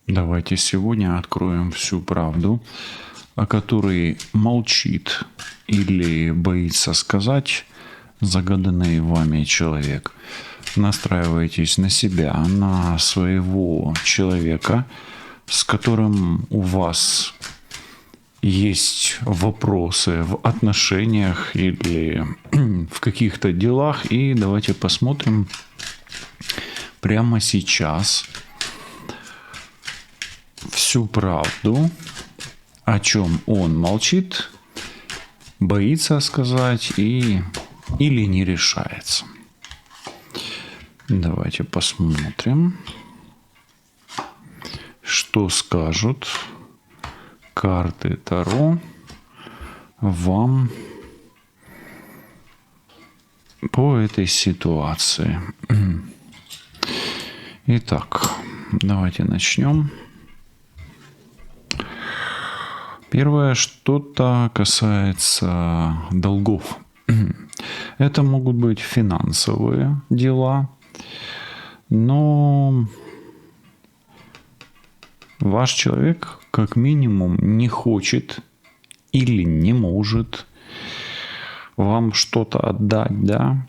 Давайте сегодня откроем всю правду, о которой молчит или боится сказать загаданный вами человек. Настраивайтесь на себя, на своего человека, с которым у вас есть вопросы в отношениях или в каких-то делах. И давайте посмотрим прямо сейчас всю правду, о чем он молчит, боится сказать или не решается. Давайте посмотрим, что скажут карты Таро вам по этой ситуации. Итак, давайте начнем. Первое, что-то касается долгов. Это могут быть финансовые дела, но ваш человек как минимум не хочет или не может вам что-то отдать, да,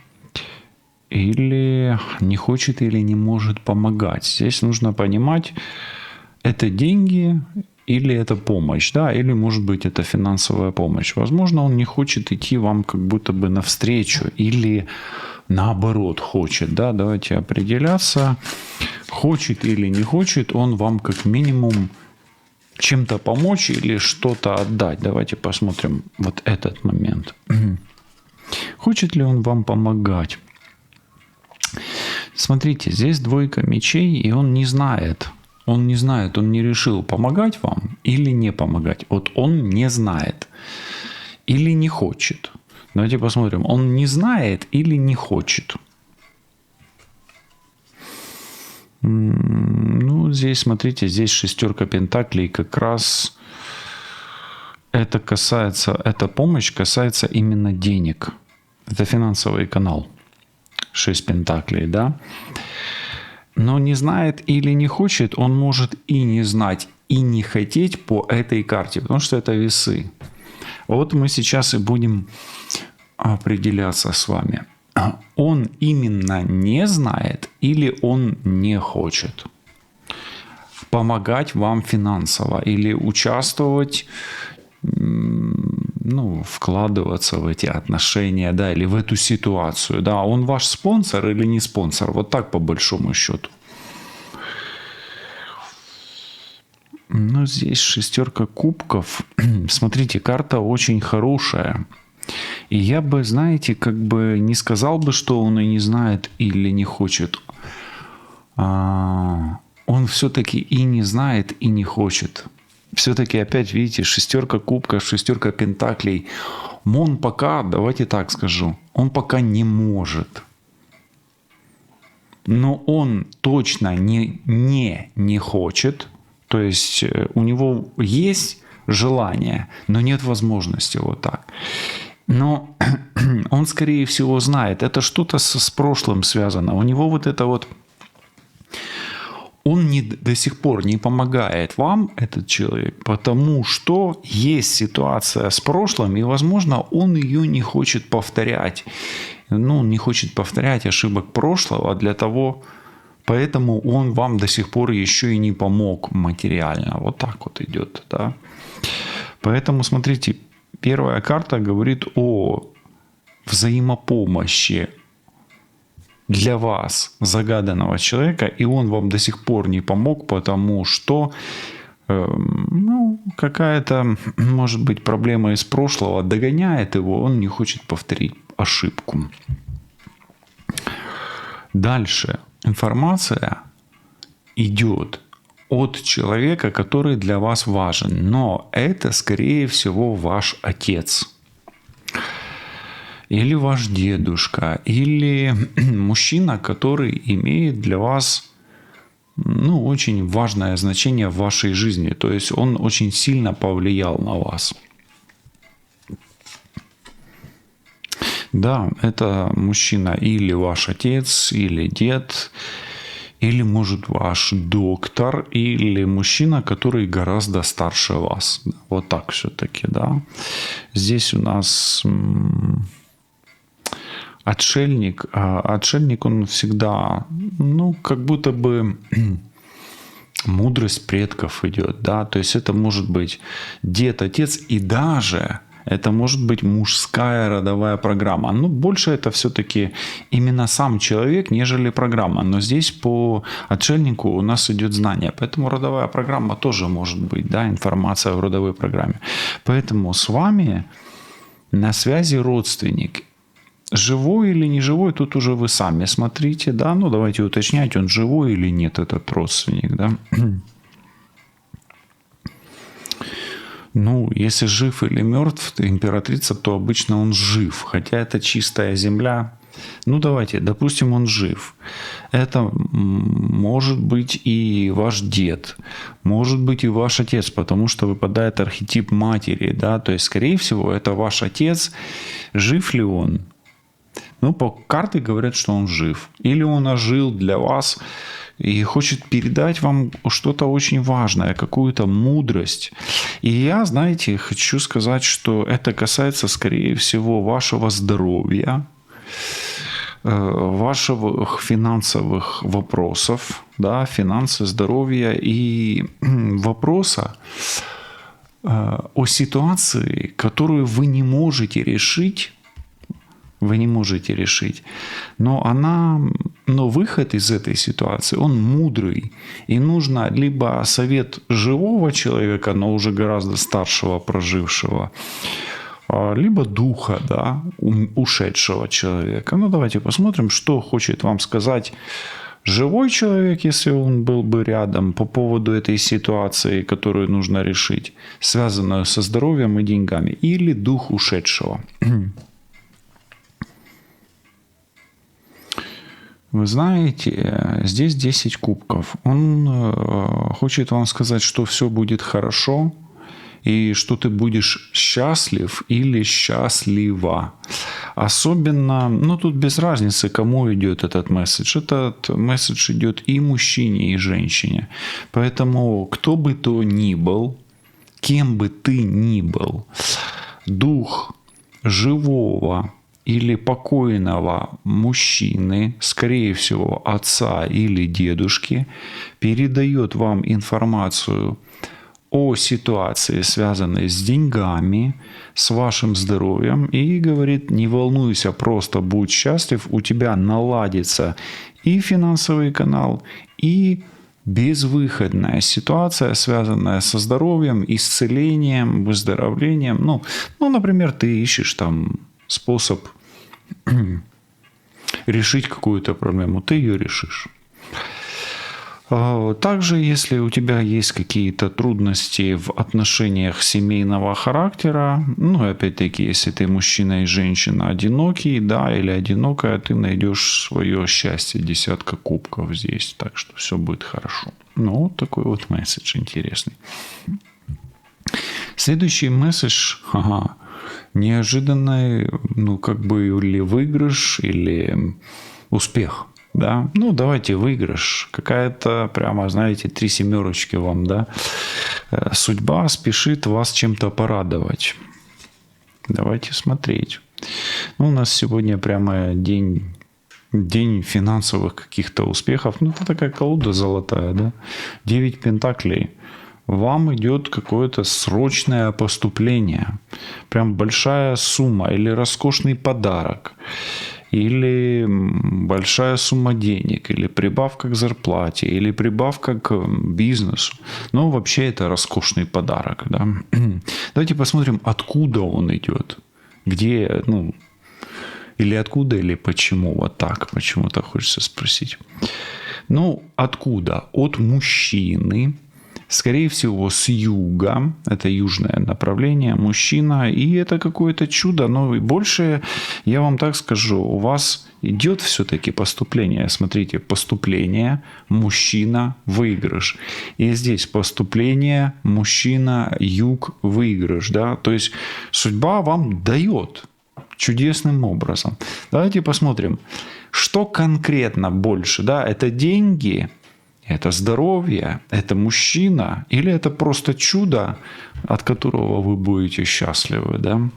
или не хочет или не может помогать. Здесь нужно понимать, это деньги или это помощь, да, или может быть это финансовая помощь. Возможно, он не хочет идти вам как будто бы навстречу или наоборот хочет, да, давайте определяться, хочет или не хочет он вам как минимум чем-то помочь или что-то отдать. Давайте посмотрим вот этот момент. Хочет ли он вам помогать? Смотрите, здесь двойка мечей, и он не знает, он не решил, помогать вам или не помогать. Вот он не знает или не хочет. Давайте посмотрим, он не знает или не хочет. Ну, здесь, смотрите, здесь шестерка пентаклей, как раз эта помощь касается именно денег. Это финансовый канал. 6 пентаклей, да. Но не знает или не хочет, он может и не знать, и не хотеть по этой карте, потому что это весы. Вот мы сейчас и будем определяться с вами. Он именно не знает или он не хочет помогать вам финансово или участвовать, ну, вкладываться в эти отношения, да, или в эту ситуацию, да, он ваш спонсор или не спонсор, вот так по большому счету. Но здесь шестерка кубков, смотрите, карта очень хорошая, и я бы, знаете, как бы не сказал бы, что он и не знает или не хочет, он все-таки и не знает, и не хочет. Все-таки опять, видите, шестерка кубков, шестерка пентаклей. Он пока, давайте так скажу, он пока не может. Но он точно не хочет. То есть у него есть желание, но нет возможности вот так. Но он, скорее всего, знает, это что-то с прошлым связано. У него вот это вот... Он до сих пор не помогает вам, этот человек, потому что есть ситуация с прошлым, и, возможно, он ее не хочет повторять. Ну, не хочет повторять ошибок прошлого поэтому он вам до сих пор еще и не помог материально. Вот так вот идет, да. Поэтому, смотрите, первая карта говорит о взаимопомощи для вас, загаданного человека, и он вам до сих пор не помог, потому что какая-то, может быть, проблема из прошлого догоняет его, он не хочет повторить ошибку. Дальше информация идет от человека, который для вас важен, но это, скорее всего, ваш отец. Или ваш дедушка, или мужчина, который имеет для вас, ну, очень важное значение в вашей жизни. То есть он очень сильно повлиял на вас. Да, это мужчина или ваш отец, или дед, или, может, ваш доктор, или мужчина, который гораздо старше вас. Вот так все-таки, да. Здесь у нас отшельник. А отшельник, он всегда, ну, как будто бы мудрость предков идет, да. То есть это может быть дед, отец, и даже это может быть мужская родовая программа. Но больше это все-таки именно сам человек, нежели программа. Но здесь по отшельнику у нас идет знание. Поэтому родовая программа тоже может быть, да, информация в родовой программе. Поэтому с вами на связи родственник. Живой или не живой, тут уже вы сами смотрите, да. Ну, давайте уточнять, он живой или нет, этот родственник, да. Ну, если жив или мертв, императрица, то обычно он жив. Хотя это чистая земля. Ну, давайте, допустим, он жив. Это может быть и ваш дед, может быть и ваш отец, потому что выпадает архетип матери, да. То есть, скорее всего, это ваш отец. Жив ли он? Ну, по карте говорят, что он жив. Или он ожил для вас и хочет передать вам что-то очень важное, какую-то мудрость. И я, знаете, хочу сказать, что это касается, скорее всего, вашего здоровья, ваших финансовых вопросов, да, финансы, здоровья и вопроса о ситуации, которую вы не можете решить. Вы не можете решить. Но выход из этой ситуации, он мудрый. И нужно либо совет живого человека, но уже гораздо старшего, прожившего, либо духа, да, ушедшего человека. Ну, давайте посмотрим, что хочет вам сказать живой человек, если он был бы рядом, по поводу этой ситуации, которую нужно решить, связанную со здоровьем и деньгами, или дух ушедшего. Вы знаете, здесь 10 кубков. Он хочет вам сказать, что все будет хорошо, и что ты будешь счастлив или счастлива. Особенно, ну тут без разницы, кому идет этот месседж. Этот месседж идет и мужчине, и женщине. Поэтому кто бы то ни был, кем бы ты ни был, дух живого или покойного мужчины, скорее всего, отца или дедушки, передает вам информацию о ситуации, связанной с деньгами, с вашим здоровьем, и говорит: не волнуйся, просто будь счастлив, у тебя наладится и финансовый канал, и безвыходная ситуация, связанная со здоровьем, исцелением, выздоровлением. Ну, например, ты ищешь там способ решить какую-то проблему, ты ее решишь. Также, если у тебя есть какие-то трудности в отношениях семейного характера, ну, опять-таки, если ты мужчина и женщина одинокий, да, или одинокая, ты найдешь свое счастье, 10 кубков здесь, так что все будет хорошо. Ну, вот такой вот месседж интересный. Следующий месседж, неожиданный, ну, как бы или выигрыш, или успех. Да, ну давайте выигрыш. Какая-то прямо, знаете, 3 семерочки вам, да. Судьба спешит вас чем-то порадовать. Давайте смотреть. Ну, у нас сегодня прямо день финансовых каких-то успехов. Ну, это такая колода золотая, да. 9 пентаклей. Вам идет какое-то срочное поступление. Прям большая сумма или роскошный подарок. Или большая сумма денег, или прибавка к зарплате, или прибавка к бизнесу. Но вообще это роскошный подарок. Да? Давайте посмотрим, откуда он идет. Где, или откуда, или почему. Вот так почему-то хочется спросить. Ну, откуда? От мужчины. Скорее всего, с юга, это южное направление, мужчина, и это какое-то чудо, но больше, я вам так скажу, у вас идет все-таки поступление. Смотрите, поступление, мужчина, выигрыш. И здесь поступление, мужчина, юг, выигрыш. Да? То есть судьба вам дает чудесным образом. Давайте посмотрим. что конкретно больше, да, это деньги, это здоровье, это мужчина, или это просто чудо, от которого вы будете счастливы, да?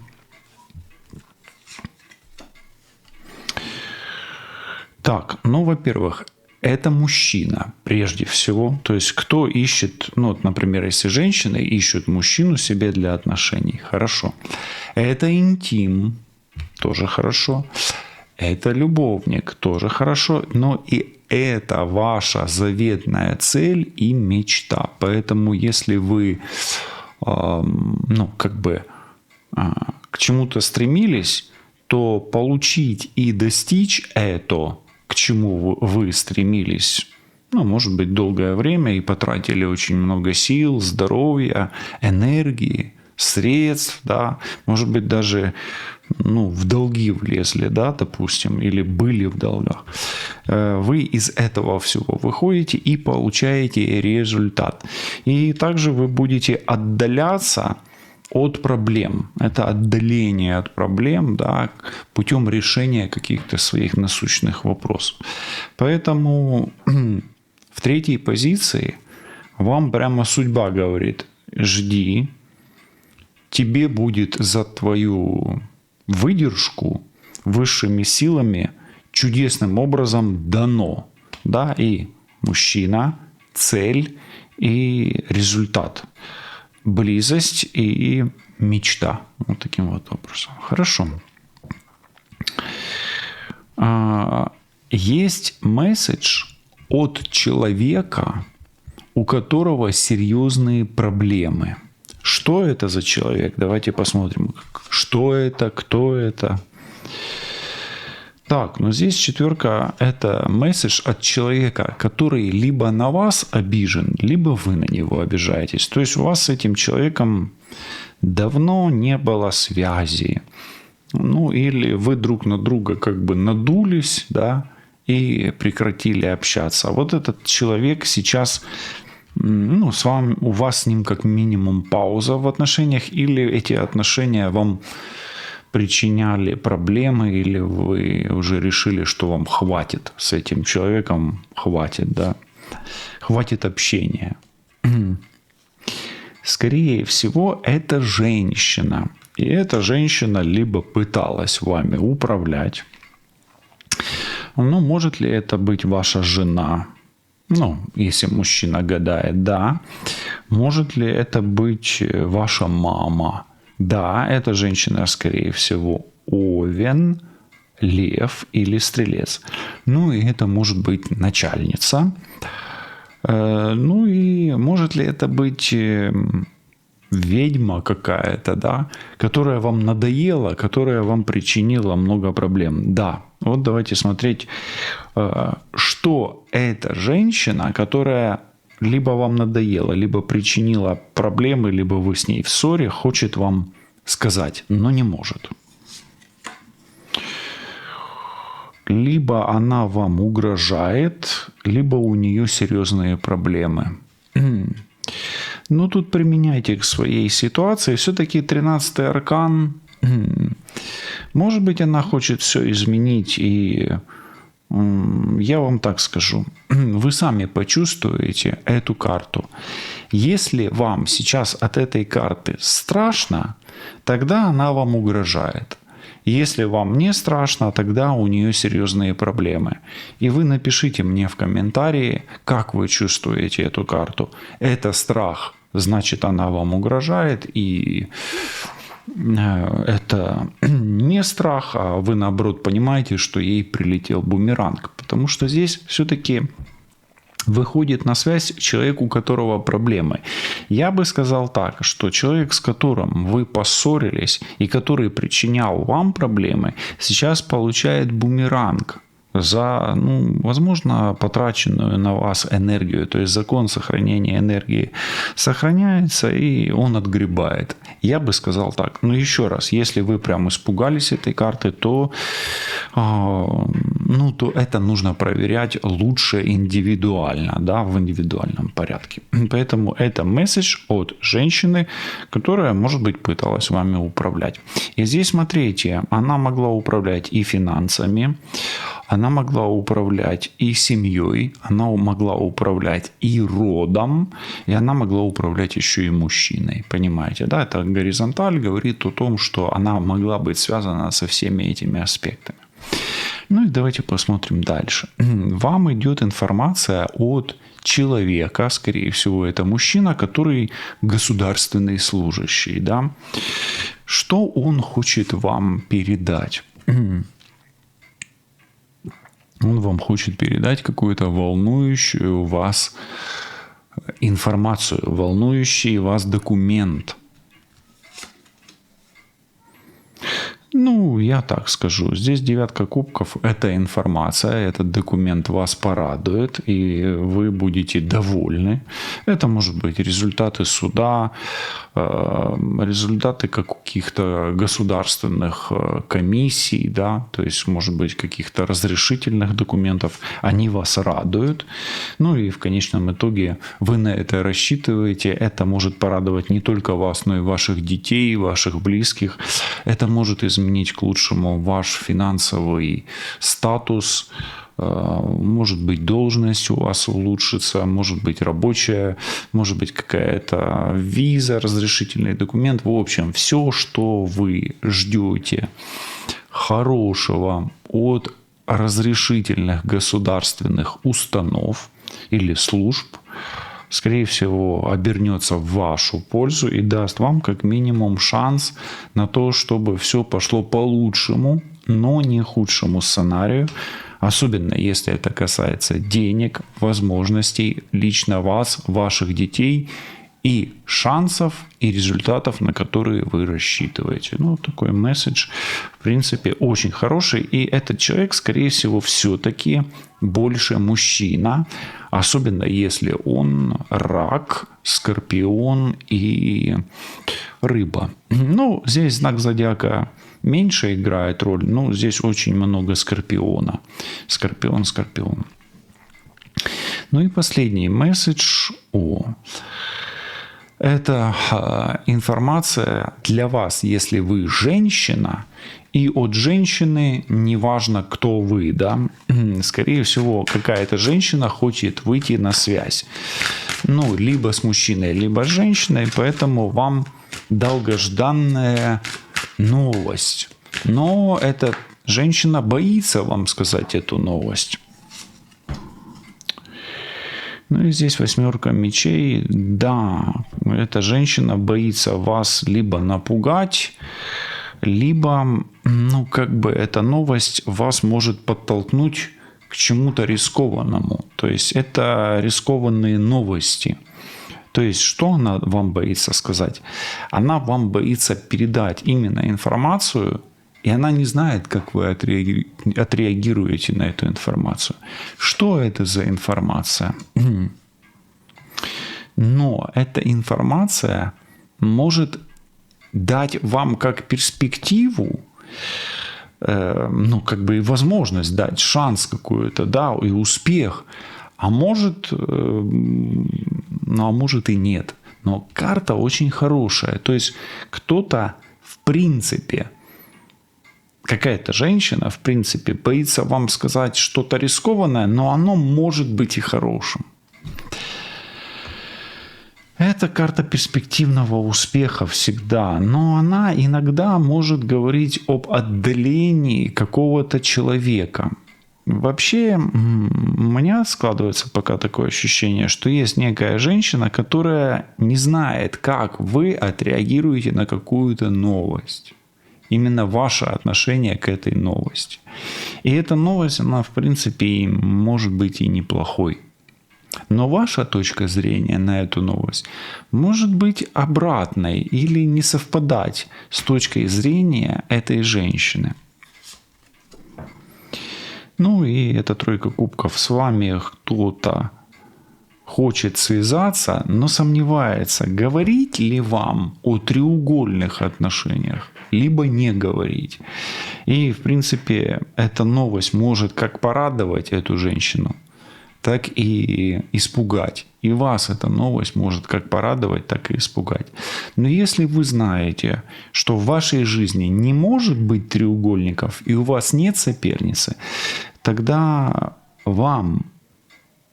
Так, ну, во-первых, это мужчина прежде всего. То есть, кто ищет, ну, вот, например, если женщины ищут мужчину себе для отношений, хорошо. Это интим, тоже хорошо. Это любовник, тоже хорошо. Но и это ваша заветная цель и мечта. Поэтому, если вы, ну, как бы к чему-то стремились, то получить и достичь это, к чему вы стремились, ну, может быть, долгое время и потратили очень много сил, здоровья, энергии, средств, да, может быть, даже, ну, в долги влезли, да, допустим, или были в долгах. Вы из этого всего выходите и получаете результат. И также вы будете отдаляться от проблем. Это отдаление от проблем, да, путем решения каких-то своих насущных вопросов. Поэтому в третьей позиции вам прямо судьба говорит: жди, тебе будет за твою выдержку высшими силами чудесным образом дано, да, и мужчина, цель и результат. Близость и мечта. Вот таким вот образом. Хорошо. Есть месседж от человека, у которого серьезные проблемы. Что это за человек? Давайте посмотрим. Что это? Кто это? Так, но здесь четверка – это месседж от человека, который либо на вас обижен, либо вы на него обижаетесь. То есть у вас с этим человеком давно не было связи. Ну, или вы друг на друга как бы надулись, да, и прекратили общаться. Вот этот человек сейчас, ну, с вами, у вас с ним как минимум пауза в отношениях, или эти отношения вам причиняли проблемы, или вы уже решили, что вам хватит с этим человеком, хватит, да, хватит общения. Скорее всего, это женщина. И эта женщина либо пыталась вами управлять. Ну, может ли это быть ваша жена? Ну, если мужчина гадает, да. Может ли это быть ваша мама? Да, эта женщина, скорее всего, Овен, Лев или Стрелец. Ну, и это может быть начальница. Ну, и может ли это быть ведьма какая-то, да, которая вам надоела, которая вам причинила много проблем? Да. Вот давайте смотреть, что эта женщина, которая либо вам надоела, либо причинила проблемы, либо вы с ней в ссоре, хочет вам сказать, но не может. Либо она вам угрожает, либо у нее серьезные проблемы. Ну, тут применяйте к своей ситуации. Все-таки 13-й аркан. Может быть, она хочет все изменить, и я вам так скажу, вы сами почувствуете эту карту. Если вам сейчас от этой карты страшно, тогда она вам угрожает. Если вам не страшно, тогда у нее серьезные проблемы. И вы напишите мне в комментарии, как вы чувствуете эту карту. Это страх, значит, она вам угрожает, и это не страх, а вы, наоборот, понимаете, что ей прилетел бумеранг. Потому что здесь все-таки выходит на связь человек, у которого проблемы. Я бы сказал так, что человек, с которым вы поссорились и который причинял вам проблемы, сейчас получает бумеранг за, ну, возможно, потраченную на вас энергию. То есть закон сохранения энергии сохраняется, и он отгребает. Я бы сказал так. Но еще раз, если вы прям испугались этой карты, то ну, то это нужно проверять лучше индивидуально, да, в индивидуальном порядке. Поэтому это месседж от женщины, которая, может быть, пыталась вами управлять. И здесь, смотрите, она могла управлять и финансами, она могла управлять и семьей, она могла управлять и родом, и она могла управлять еще и мужчиной. Понимаете, да? Это горизонталь говорит о том, что она могла быть связана со всеми этими аспектами. Ну и давайте посмотрим дальше. Вам идет информация от человека, скорее всего, это мужчина, который государственный служащий. Да? Что он хочет вам передать? Он вам хочет передать какую-то волнующую вас информацию, волнующий вас документ. Ну, я так скажу. Здесь девятка кубков – это информация, этот документ вас порадует, и вы будете довольны. Это может быть результаты суда, результаты каких-то государственных комиссий, да, то есть, может быть, каких-то разрешительных документов. Они вас радуют. Ну и в конечном итоге вы на это рассчитываете. Это может порадовать не только вас, но и ваших детей, ваших близких. Это может изменить к лучшему ваш финансовый статус, может быть, должность у вас улучшится, может быть, рабочая, может быть, какая-то виза, разрешительный документ. В общем, все, что вы ждете хорошего от разрешительных государственных установ или служб, скорее всего, обернется в вашу пользу и даст вам как минимум шанс на то, чтобы все пошло по лучшему, но не худшему сценарию, особенно если это касается денег, возможностей лично вас, ваших детей и шансов и результатов, на которые вы рассчитываете. Ну, такой месседж, в принципе, очень хороший. И этот человек, скорее всего, все-таки больше мужчина, особенно если он рак, скорпион и рыба. Ну, здесь знак зодиака меньше играет роль, но здесь очень много скорпиона. Скорпион. Ну и последний месседж это информация для вас, если вы женщина, и от женщины, неважно, кто вы, да, скорее всего, какая-то женщина хочет выйти на связь. Ну, либо с мужчиной, либо с женщиной, поэтому вам долгожданная новость. Но эта женщина боится вам сказать эту новость. Ну и здесь восьмерка мечей. Да, эта женщина боится вас либо напугать, либо, ну, как бы эта новость вас может подтолкнуть к чему-то рискованному. То есть это рискованные новости. То есть что она вам боится сказать? Она вам боится передать именно информацию, и она не знает, как вы отреагируете на эту информацию. Что это за информация? Но эта информация может дать вам как перспективу, ну, как бы и возможность дать шанс какой-то, да, и успех. А может, ну, а может и нет. Но карта очень хорошая. То есть кто-то в принципе, какая-то женщина, в принципе, боится вам сказать что-то рискованное, но оно может быть и хорошим. Это карта перспективного успеха всегда, но она иногда может говорить об отдалении какого-то человека. Вообще, у меня складывается пока такое ощущение, что есть некая женщина, которая не знает, как вы отреагируете на какую-то новость. Именно ваше отношение к этой новости. И эта новость, она в принципе может быть и неплохой. Но ваша точка зрения на эту новость может быть обратной или не совпадать с точкой зрения этой женщины. Ну и эта тройка кубков. С вами кто-то хочет связаться, но сомневается, говорить ли вам о треугольных отношениях, либо не говорить. И, в принципе, эта новость может как порадовать эту женщину, так и испугать. И вас эта новость может как порадовать, так и испугать. Но если вы знаете, что в вашей жизни не может быть треугольников, и у вас нет соперницы, тогда вам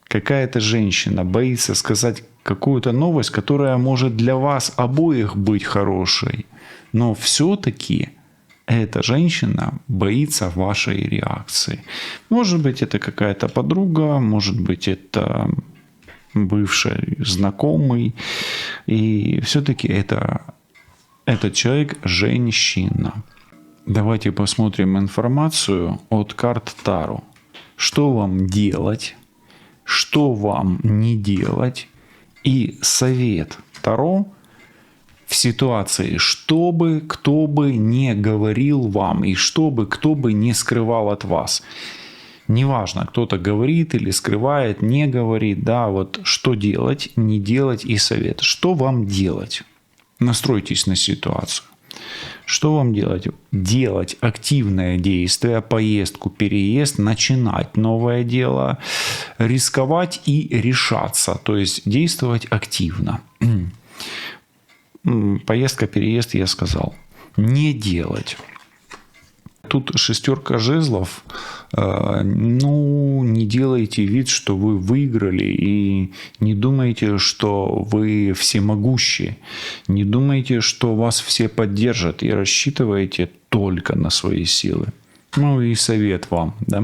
какая-то женщина боится сказать какую-то новость, которая может для вас обоих быть хорошей. Но все-таки эта женщина боится вашей реакции. Может быть, это какая-то подруга, может быть, это бывший знакомый. И все-таки этот человек женщина. Давайте посмотрим информацию от карт Таро. Что вам делать? Что вам не делать? И совет Таро в ситуации, чтобы кто бы не говорил вам и чтобы кто бы не скрывал от вас. Неважно, кто-то говорит или скрывает, не говорит, да, вот что делать, не делать и совет. Что вам делать? Настройтесь на ситуацию. Что вам делать? Делать активное действие, поездку, переезд, начинать новое дело, рисковать и решаться, то есть действовать активно. Поездка, переезд, я сказал. Не делать. Тут шестерка жезлов. Ну, не делайте вид, что вы выиграли, и не думайте, что вы всемогущие. Не думайте, что вас все поддержат, и рассчитывайте только на свои силы. Ну и совет вам, да?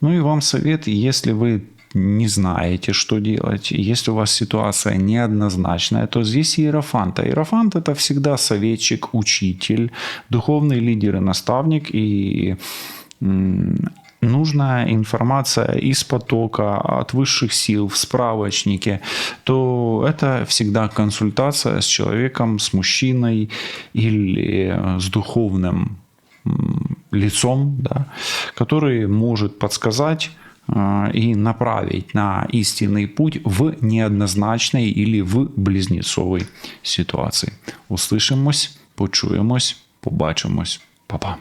Ну и вам совет, если вы не знаете, что делать, если у вас ситуация неоднозначная, то здесь иерофант. А иерофант — это всегда советчик, учитель, духовный лидер и наставник. И нужная информация из потока, от высших сил, в справочнике, то это всегда консультация с человеком, с мужчиной или с духовным лицом, да, который может подсказать и направить на истинный путь в неоднозначной или в близнецовій ситуації. Услышимось, почуємось, побачимось. Па-па.